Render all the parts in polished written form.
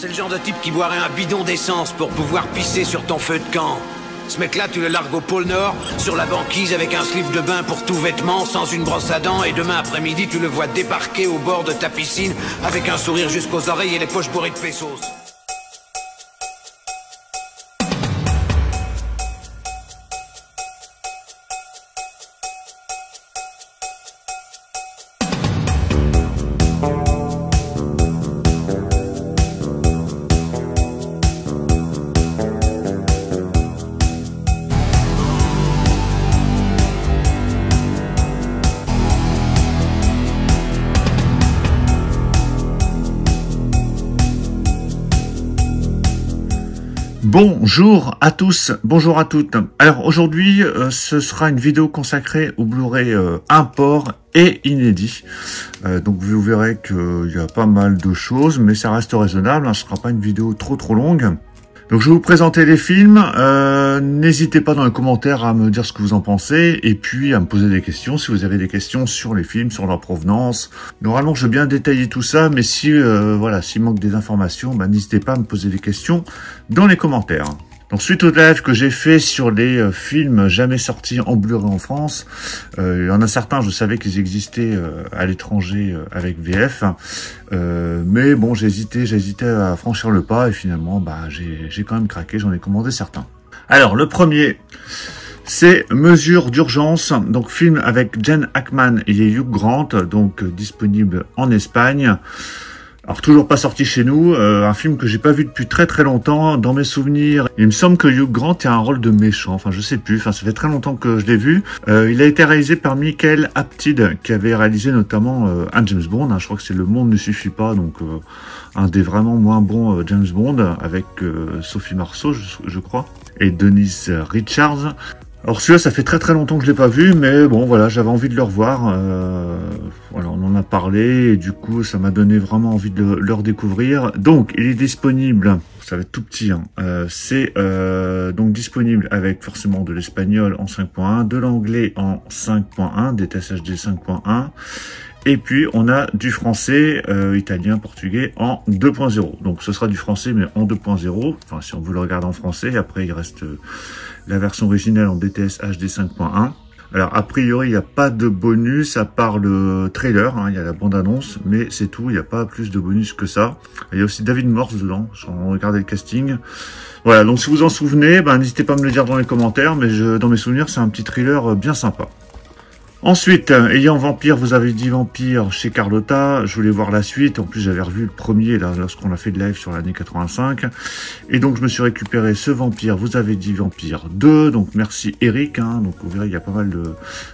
C'est le genre de type qui boirait un bidon d'essence pour pouvoir pisser sur ton feu de camp. Ce mec-là, tu le largues au pôle Nord, sur la banquise avec un slip de bain pour tout vêtement, sans une brosse à dents, et demain après-midi, tu le vois débarquer au bord de ta piscine avec un sourire jusqu'aux oreilles et les poches bourrées de pesos. Bonjour à tous, bonjour à toutes. Alors aujourd'hui, ce sera une vidéo consacrée au Blu-ray import et inédit. Donc vous verrez qu'il y a pas mal de choses, mais ça reste raisonnable, hein, ce ne sera pas une vidéo trop longue. Donc je vais vous présenter les films, n'hésitez pas dans les commentaires à me dire ce que vous en pensez, et puis à me poser des questions, si vous avez des questions sur les films, sur leur provenance. Normalement je vais bien détailler tout ça, mais si voilà, s'il manque des informations, n'hésitez pas à me poser des questions dans les commentaires. Donc suite au live que j'ai fait sur les films jamais sortis en Blu-ray en France, il y en a certains, je savais qu'ils existaient à l'étranger avec VF, mais bon j'hésitais à franchir le pas et finalement j'ai quand même craqué, j'en ai commandé certains. Alors le premier, c'est Mesures d'urgence, donc film avec Gene Hackman et Hugh Grant, donc disponible en Espagne. Alors toujours pas sorti chez nous, un film que j'ai pas vu depuis très longtemps. Dans mes souvenirs, il me semble que Hugh Grant a un rôle de méchant, enfin je sais plus, ça fait très longtemps que je l'ai vu. Il a été réalisé par Michael Apted, qui avait réalisé notamment un James Bond, hein, je crois que c'est Le Monde ne suffit pas, donc un des vraiment moins bons James Bond, avec Sophie Marceau je crois, et Denise Richards. Alors celui-là, ça fait très longtemps que je l'ai pas vu, mais bon voilà, j'avais envie de le revoir. Voilà, on en a parlé et du coup, ça m'a donné vraiment envie de le redécouvrir. Donc, il est disponible, ça va être tout petit, hein, c'est donc disponible avec forcément de l'espagnol en 5.1, de l'anglais en 5.1, des TSHD 5.1. Et puis, on a du français, italien, portugais en 2.0. Donc, ce sera du français, mais en 2.0. Enfin, si on veut le regarder en français. Après, il reste la version originale en DTS HD 5.1. Alors, a priori, il n'y a pas de bonus, à part le trailer. Hein, il y a la bande-annonce, mais c'est tout. Il n'y a pas plus de bonus que ça. Il y a aussi David Morse dedans. J'ai regardé le casting. Voilà, donc si vous en souvenez, n'hésitez pas à me le dire dans les commentaires. Mais dans mes souvenirs, c'est un petit thriller bien sympa. Ensuite, ayant Vampire, vous avez dit Vampire chez Carlotta, je voulais voir la suite, en plus j'avais revu le premier là, lorsqu'on a fait le live sur l'année 85, et donc je me suis récupéré ce Vampire, vous avez dit Vampire 2, donc merci Eric, hein, donc vous verrez il y a pas mal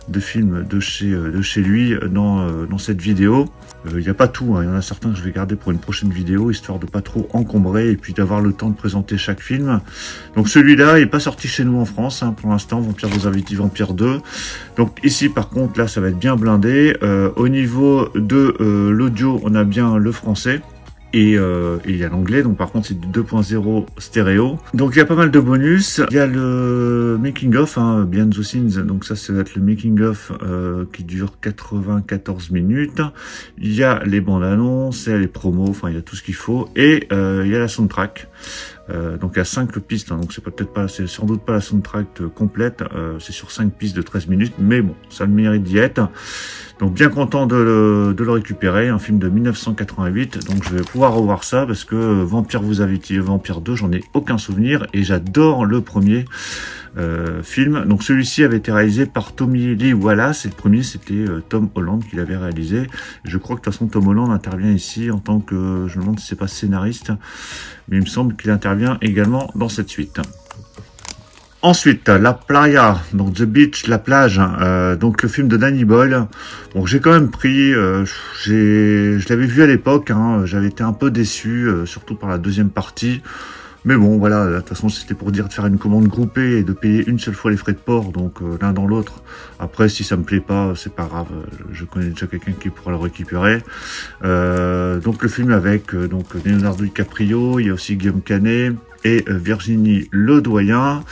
de films de chez lui dans cette vidéo. Il n'y a pas tout, hein, il y en a certains que je vais garder pour une prochaine vidéo, histoire de pas trop encombrer et puis d'avoir le temps de présenter chaque film. Donc celui-là, il n'est pas sorti chez nous en France, hein, pour l'instant, Vampire, vous avez dit Vampire 2. Donc ici, par contre, là, ça va être bien blindé. Au niveau de l'audio, on a bien le français. Et il y a l'anglais, donc par contre c'est du 2.0 stéréo. Donc il y a pas mal de bonus. Il y a le making of, hein, Behind the Scenes, donc ça va être le making of qui dure 94 minutes. Il y a les bandes annonces, il y a les promos, enfin il y a tout ce qu'il faut. Et il y a la soundtrack. Donc il y a 5 pistes, hein, donc c'est sans doute pas la soundtrack complète, c'est sur 5 pistes de 13 minutes, mais bon, ça le mérite d'y être. Donc bien content de le récupérer, un film de 1988, donc je vais pouvoir revoir ça parce que Vampire, vous avez dit Vampire 2, j'en ai aucun souvenir et j'adore le premier film. Donc celui-ci avait été réalisé par Tommy Lee Wallace et le premier c'était Tom Holland qui l'avait réalisé. Je crois que de toute façon Tom Holland intervient ici en tant que, je me demande si c'est pas scénariste, mais il me semble qu'il intervient également dans cette suite. Ensuite, La Playa, donc The Beach, la plage, donc le film de Danny Boyle. Bon, j'ai quand même pris, je l'avais vu à l'époque, hein, j'avais été un peu déçu, surtout par la deuxième partie. Mais bon, voilà, de toute façon, c'était pour dire de faire une commande groupée et de payer une seule fois les frais de port, donc l'un dans l'autre. Après, si ça me plaît pas, c'est pas grave, je connais déjà quelqu'un qui pourra le récupérer. Donc le film avec donc Leonardo DiCaprio, il y a aussi Guillaume Canet, et Virginie Ledoyen.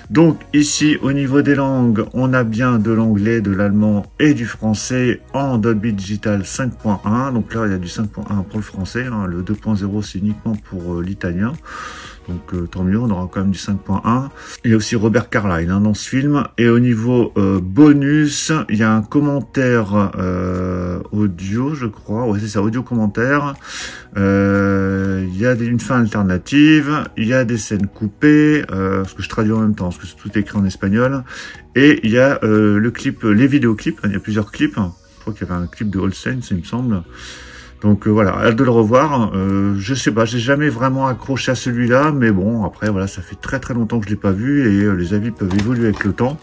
Donc ici, au niveau des langues, on a bien de l'anglais, de l'allemand et du français en Dolby Digital 5.1. Donc là, il y a du 5.1 pour le français, hein. Le 2.0, c'est uniquement pour l'italien. Donc tant mieux, on aura quand même du 5.1. Il y a aussi Robert Carlyle dans ce film. Et au niveau bonus, il y a un commentaire audio, je crois. Ouais, c'est ça, audio commentaire. Il y a une fin alternative. Il y a des scènes coupées, parce que je traduis en même temps, parce que tout est écrit en espagnol. Et il y a le clip, les vidéoclips. Il y a plusieurs clips. Je crois qu'il y avait un clip de All Saints, il me semble. Donc voilà, hâte de le revoir. Je sais pas, j'ai jamais vraiment accroché à celui-là, mais bon, après voilà, ça fait très longtemps que je l'ai pas vu et les avis peuvent évoluer avec le temps.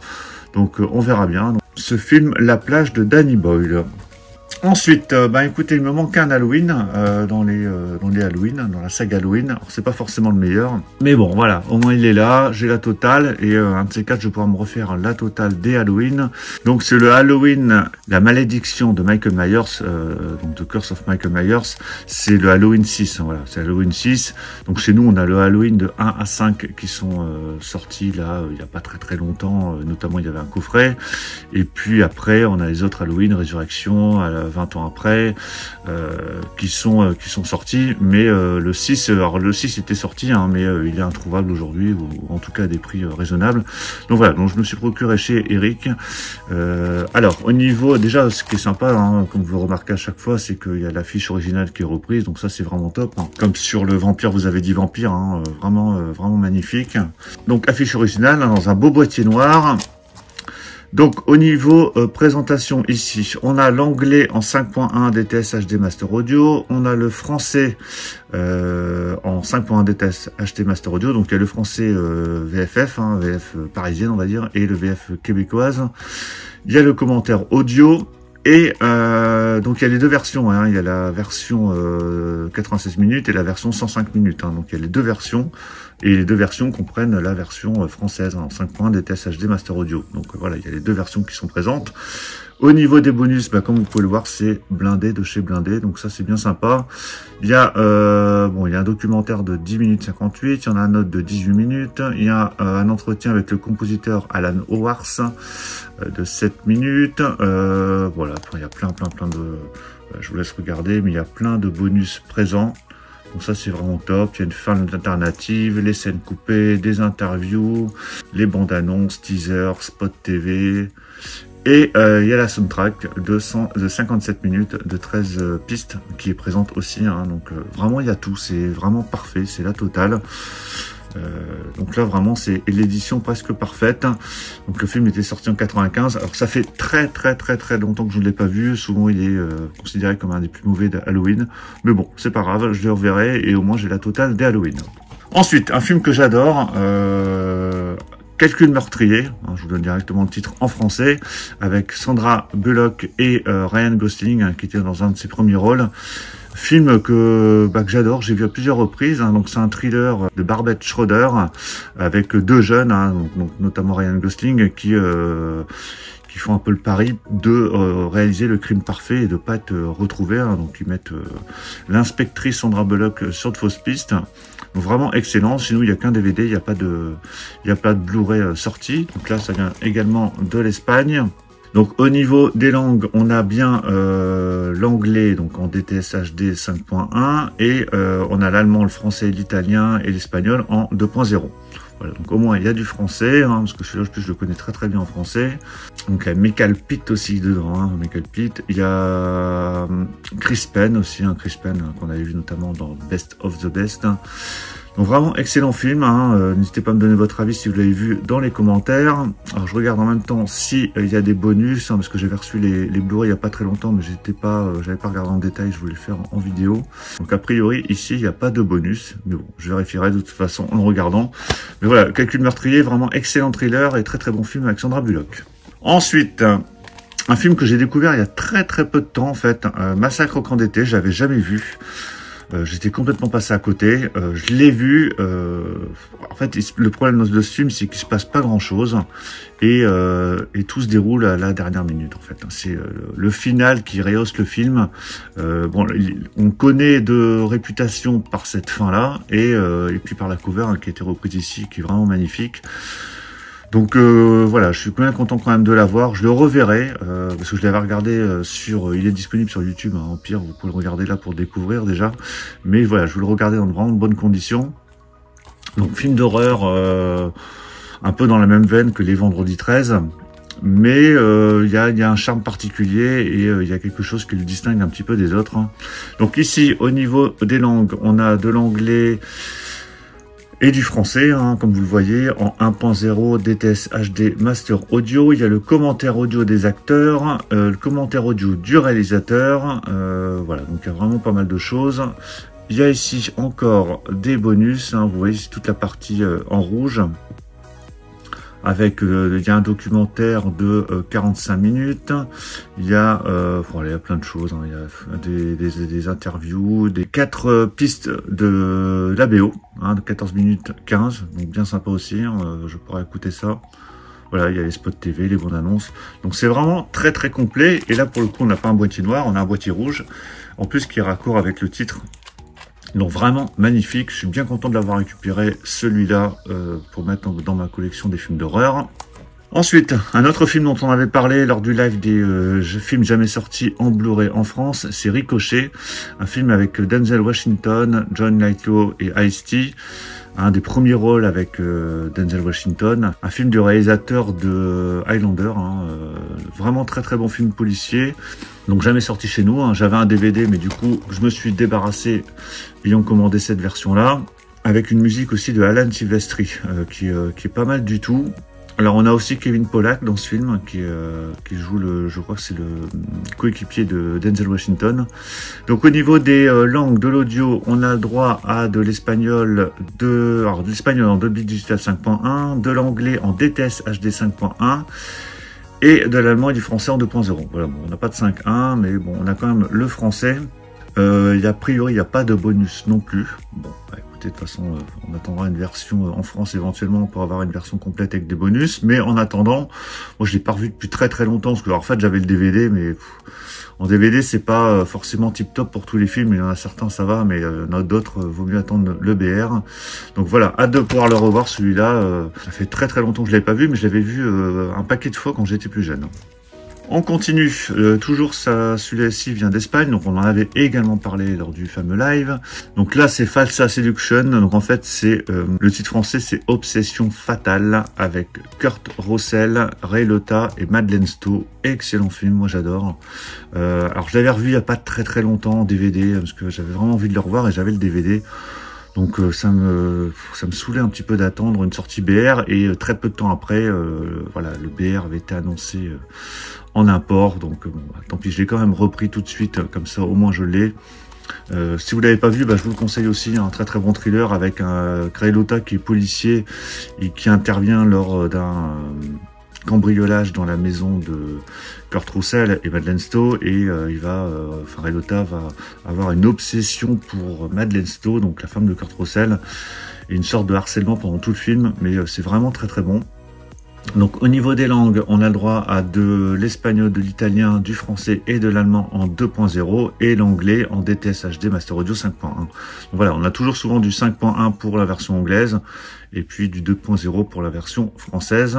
Donc on verra bien. Donc, ce film, La plage de Danny Boyle. Ensuite, écoutez, il me manque un Halloween dans les Halloween, dans la saga Halloween. Alors c'est pas forcément le meilleur, mais bon, voilà, au moins il est là. J'ai la totale et un de ces quatre, je vais pouvoir me refaire la totale des Halloween. Donc c'est le Halloween, la malédiction de Michael Myers, donc The Curse of Michael Myers. C'est le Halloween 6, hein, voilà, c'est Halloween 6. Donc chez nous, on a le Halloween de 1 à 5 qui sont sortis là, il y a pas très longtemps. Notamment, il y avait un coffret. Et puis après, on a les autres Halloween, Résurrection, 20 ans après, qui sont sortis, mais le 6, alors le 6 était sorti, hein, mais il est introuvable aujourd'hui, ou en tout cas à des prix raisonnables. Donc voilà, donc je me suis procuré chez Eric. Alors au niveau, déjà ce qui est sympa, hein, comme vous remarquez à chaque fois, c'est qu'il y a l'affiche originale qui est reprise, donc ça c'est vraiment top, hein. Comme sur le Vampire, vous avez dit Vampire, hein, vraiment magnifique. Donc affiche originale, hein, dans un beau boîtier noir. Donc au niveau présentation ici, on a l'anglais en 5.1 DTS HD Master Audio, on a le français en 5.1 DTS HD Master Audio, donc il y a le français VFF, hein, VF parisienne on va dire, et le VF québécoise. Il y a le commentaire audio. Et donc il y a les deux versions, hein. Il y a la version 96 minutes et la version 105 minutes, hein. Donc il y a les deux versions, et les deux versions comprennent la version française, hein, en 5.1 DTS HD Master Audio. Donc voilà, il y a les deux versions qui sont présentes. Au niveau des bonus, comme vous pouvez le voir, c'est blindé de chez blindé, donc ça c'est bien sympa. Il y a il y a un documentaire de 10 minutes 58, il y en a un autre de 18 minutes, il y a un entretien avec le compositeur Alan Howarth de 7 minutes. Voilà, il y a plein de... je vous laisse regarder, mais il y a plein de bonus présents. Donc ça c'est vraiment top, il y a une fin alternative, les scènes coupées, des interviews, les bandes annonces, teasers, spot TV... Et il y a la soundtrack de 57 minutes de 13 pistes qui est présente aussi, hein. Donc vraiment il y a tout, c'est vraiment parfait, c'est la totale. Donc là vraiment c'est l'édition presque parfaite. Donc le film était sorti en 95. Alors ça fait très longtemps que je ne l'ai pas vu. Souvent il est considéré comme un des plus mauvais d'Halloween. Mais bon, c'est pas grave, je le reverrai et au moins j'ai la totale des Halloween. Ensuite, un film que j'adore, Calcul meurtrier, hein, je vous donne directement le titre en français, avec Sandra Bullock et Ryan Gosling, hein, qui était dans un de ses premiers rôles. Film que j'adore, j'ai vu à plusieurs reprises, hein. Donc c'est un thriller de Barbet Schroeder avec deux jeunes, hein, donc notamment Ryan Gosling, qui font un peu le pari de réaliser le crime parfait et de pas être retrouvés, hein. Donc ils mettent l'inspectrice Sandra Bullock sur de fausses pistes. Donc vraiment excellent. Chez nous, il n'y a qu'un DVD, il n'y a pas de Blu-ray sorti. Donc là, ça vient également de l'Espagne. Donc au niveau des langues, on a bien l'anglais, donc en DTS HD 5.1, et on a l'allemand, le français, l'italien et l'espagnol en 2.0. Voilà, donc au moins il y a du français, hein, parce que celui-là je le connais très bien en français. Donc il y a Michael Pitt aussi dedans, hein, Michael Pitt. Il y a Chris Penn aussi, hein, Chris Penn qu'on avait vu notamment dans Best of the Best. Donc vraiment excellent film, hein. N'hésitez pas à me donner votre avis si vous l'avez vu dans les commentaires. Alors je regarde en même temps si il y a des bonus, hein, parce que j'avais reçu les Blu-ray il n'y a pas très longtemps, mais j'avais pas regardé en détail, je voulais le faire en vidéo. Donc a priori ici il n'y a pas de bonus, mais bon, je vérifierai de toute façon en le regardant. Mais voilà, Calcul meurtrier, vraiment excellent thriller et très bon film avec Sandra Bullock. Ensuite, un film que j'ai découvert il y a très peu de temps en fait, Massacre au camp d'été, je l'avais jamais vu. J'étais complètement passé à côté. Je l'ai vu. En fait, le problème de ce film, c'est qu'il se passe pas grand-chose et tout se déroule à la dernière minute. En fait, c'est le final qui rehausse le film. Bon, on connaît de réputation par cette fin-là et puis par la cover qui a été reprise ici, qui est vraiment magnifique. Donc voilà, je suis bien content quand même de l'avoir. Je le reverrai parce que je l'avais regardé il est disponible sur YouTube. Hein, au pire, vous pouvez le regarder là pour découvrir déjà. Mais voilà, je vais le regarder dans de vraiment bonnes conditions. Donc film d'horreur, un peu dans la même veine que les Vendredi 13. Mais il y a un charme particulier et il y a quelque chose qui le distingue un petit peu des autres. Hein. Donc ici, au niveau des langues, on a de l'anglais et du français, hein, comme vous le voyez, en 1.0 DTS HD Master Audio. Il y a le commentaire audio des acteurs, le commentaire audio du réalisateur. Voilà, donc il y a vraiment pas mal de choses. Il y a ici encore des bonus. Hein, vous voyez, c'est toute la partie en rouge. Avec, il y a un documentaire de 45 minutes. Il y a, voilà, il y a plein de choses. Hein. Il y a des interviews, des 4 pistes de la BO, hein, de 14 minutes 15. Donc bien sympa aussi. Hein, je pourrais écouter ça. Voilà, il y a les spots TV, les bandes annonces. Donc c'est vraiment très très complet. Et là pour le coup, on n'a pas un boîtier noir, on a un boîtier rouge. En plus, qui est raccord avec le titre. Donc vraiment magnifique, je suis bien content de l'avoir récupéré celui-là pour mettre dans ma collection des films d'horreur. Ensuite, un autre film dont on avait parlé lors du live des films jamais sortis en Blu-ray en France, c'est Ricochet, un film avec Denzel Washington, John Lithgow et Ice-T. Un des premiers rôles avec Denzel Washington, un film du réalisateur de Highlander, hein, vraiment très très bon film policier, donc jamais sorti chez nous, hein. J'avais un DVD mais du coup je me suis débarrassé ayant commandé cette version là, avec une musique aussi de Alan Silvestri qui est pas mal du tout. Alors on a aussi Kevin Pollak dans ce film qui joue je crois que c'est le coéquipier de Denzel Washington. Donc au niveau des langues de l'audio, on a le droit à de l'espagnol de l'espagnol en Dolby Digital 5.1, de l'anglais en DTS HD 5.1 et de l'allemand et du français en 2.0. Voilà, bon, on n'a pas de 5.1 mais bon, on a quand même le français. A priori, il n'y a pas de bonus non plus. Bon, bah, écoutez, de toute façon, on attendra une version en France éventuellement pour avoir une version complète avec des bonus. Mais en attendant, moi je l'ai pas revu depuis très très longtemps parce que en fait j'avais le DVD, mais en DVD c'est pas forcément tip top pour tous les films. Il y en a certains ça va, mais il y en a d'autres vaut mieux attendre le BR. Donc voilà, hâte de pouvoir le revoir celui-là. Ça fait très très longtemps que je l'avais pas vu, mais je l'avais vu un paquet de fois quand j'étais plus jeune. On continue, toujours celui-ci vient d'Espagne, donc on en avait également parlé lors du fameux live. Donc là c'est Falsa Seduction, donc en fait c'est le titre français c'est Obsession Fatale avec Kurt Russell, Ray Liotta et Madeleine Stowe. Excellent film, moi j'adore. Alors je l'avais revu il n'y a pas très très longtemps en DVD parce que j'avais vraiment envie de le revoir et j'avais le DVD. Donc ça me saoulait un petit peu d'attendre une sortie BR et très peu de temps après, voilà, le BR avait été annoncé en import, donc bon, tant pis, je l'ai quand même repris tout de suite, comme ça au moins je l'ai. Si vous l'avez pas vu, bah, je vous le conseille aussi, un très très bon thriller avec un Ray Liotta qui est policier et qui intervient lors d'un cambriolage dans la maison de Kurt Russell et Madeleine Stowe et Ray Liotta va avoir une obsession pour Madeleine Stowe, donc la femme de Kurt Russell, et une sorte de harcèlement pendant tout le film, mais c'est vraiment très très bon. Donc au niveau des langues, on a le droit à de l'espagnol, de l'italien, du français et de l'allemand en 2.0 et l'anglais en DTS HD Master Audio 5.1. Donc voilà, on a toujours souvent du 5.1 pour la version anglaise et puis du 2.0 pour la version française.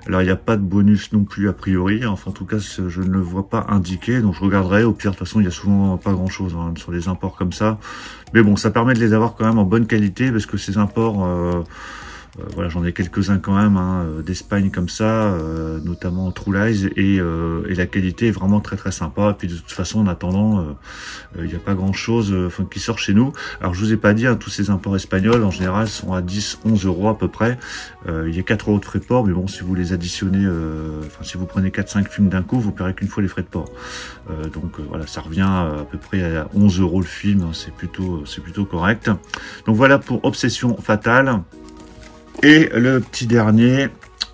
Alors il n'y a pas de bonus non plus a priori, enfin en tout cas je ne le vois pas indiqué, donc je regarderai. Au pire de toute façon il y a souvent pas grand chose hein, sur des imports comme ça, mais bon ça permet de les avoir quand même en bonne qualité parce que ces imports voilà, j'en ai quelques-uns quand même hein, d'Espagne comme ça, notamment True Lies, et la qualité est vraiment très très sympa. Et puis de toute façon, en attendant, il n'y a pas grand-chose qui sort chez nous. Alors je vous ai pas dit, hein, tous ces imports espagnols en général sont à 10-11 € à peu près. Il y a 4 € de frais de port, mais bon, si vous les additionnez, si vous prenez 4-5 films d'un coup, vous paierez qu'une fois les frais de port. Donc voilà, ça revient à peu près à 11 € le film, hein, c'est plutôt correct. Donc voilà pour Obsession Fatale. Et le petit dernier,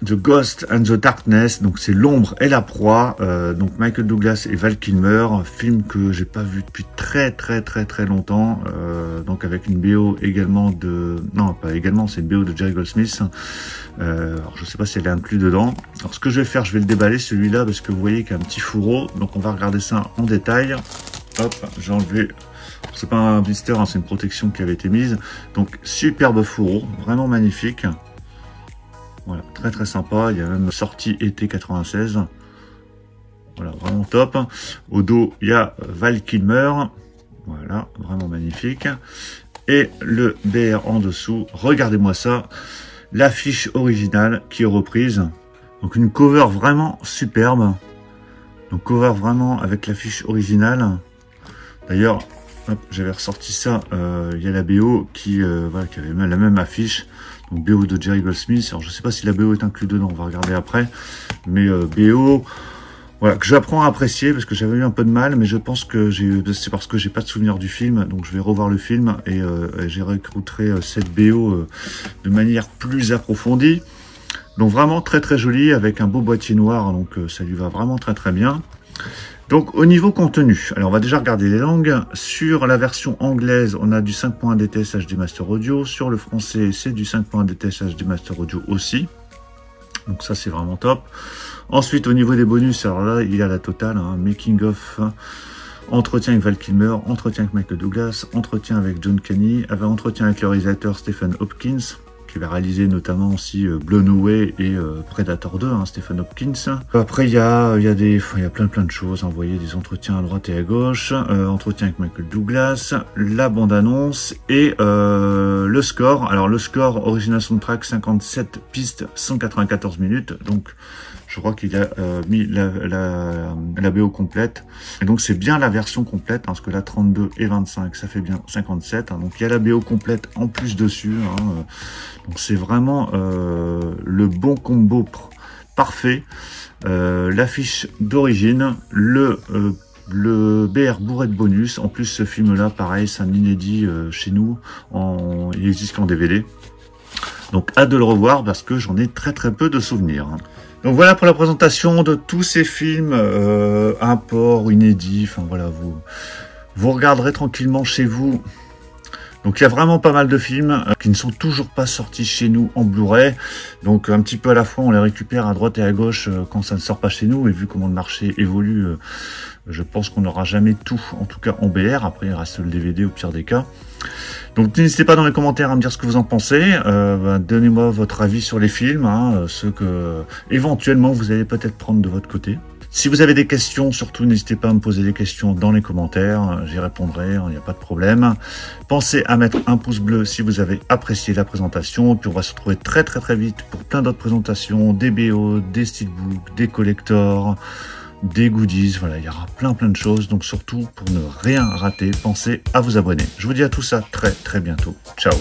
The Ghost and the Darkness, donc c'est l'ombre et la proie, donc Michael Douglas et Val Kilmer, un film que j'ai pas vu depuis très longtemps, donc avec une BO également de, non pas également, c'est une BO de Jerry Goldsmith, alors je sais pas si elle est inclue dedans. Alors ce que je vais faire, je vais le déballer celui-là parce que vous voyez qu'il y a un petit fourreau, donc on va regarder ça en détail. Hop, j'ai enlevé, c'est pas un blister, hein, c'est une protection qui avait été mise, donc superbe fourreau, vraiment magnifique. Voilà, très sympa, il y a même sortie été 96. Voilà, vraiment top. Au dos, il y a Val Kilmer. Voilà, vraiment magnifique. Et le BR en dessous, regardez-moi ça. L'affiche originale qui est reprise. Donc une cover vraiment superbe. Donc cover vraiment avec l'affiche originale. D'ailleurs, j'avais ressorti ça, il y a la BO qui, voilà, qui avait la même affiche. Donc BO de Jerry Goldsmith. Alors je sais pas si la BO est inclue dedans, on va regarder après. Mais BO, voilà, que j'apprends à apprécier parce que j'avais eu un peu de mal, mais je pense que c'est parce que j'ai pas de souvenir du film, donc je vais revoir le film et j'ai réécouté cette BO de manière plus approfondie. Donc vraiment très joli avec un beau boîtier noir, donc ça lui va vraiment très bien. Donc au niveau contenu, alors on va déjà regarder les langues. Sur la version anglaise, on a du 5.1 DTS HD Master Audio. Sur le français, c'est du 5.1 DTS HD Master Audio aussi. Donc ça c'est vraiment top. Ensuite au niveau des bonus, alors là il y a la totale, hein, making of, entretien avec Val Kilmer, entretien avec Michael Douglas, entretien avec John Caney, entretien avec le réalisateur Stephen Hopkins, qui va réaliser notamment aussi Blown Away et Predator 2, hein, Stephen Hopkins. Après il y a plein de choses, hein, vous voyez, des entretiens à droite et à gauche, entretien avec Michael Douglas, la bande-annonce et le score. Alors le score original soundtrack 57 pistes, 194 minutes, donc je crois qu'il a mis la BO complète. Et donc c'est bien la version complète, hein, parce que là 32 et 25, ça fait bien 57. Hein, donc il y a la BO complète en plus dessus. Hein, donc c'est vraiment le bon combo parfait. L'affiche d'origine, le BR bourré de bonus. En plus ce film-là, pareil, c'est un inédit chez nous. Il existe qu'en DVD. Donc hâte de le revoir parce que j'en ai très peu de souvenirs. Donc voilà pour la présentation de tous ces films import, inédits, enfin voilà, vous regarderez tranquillement chez vous. Donc il y a vraiment pas mal de films qui ne sont toujours pas sortis chez nous en Blu-ray. Donc un petit peu à la fois on les récupère à droite et à gauche quand ça ne sort pas chez nous. Et vu comment le marché évolue, je pense qu'on n'aura jamais tout, en tout cas en BR. Après il reste le DVD au pire des cas. Donc n'hésitez pas dans les commentaires à me dire ce que vous en pensez. Donnez-moi votre avis sur les films, hein, ceux que éventuellement vous allez peut-être prendre de votre côté. Si vous avez des questions, surtout n'hésitez pas à me poser des questions dans les commentaires, j'y répondrai, il n'y a pas de problème. Pensez à mettre un pouce bleu si vous avez apprécié la présentation, et puis on va se retrouver très vite pour plein d'autres présentations, des BO, des steelbooks, des collectors, des goodies, voilà, il y aura plein de choses, donc surtout pour ne rien rater, pensez à vous abonner. Je vous dis à tout ça très bientôt. Ciao.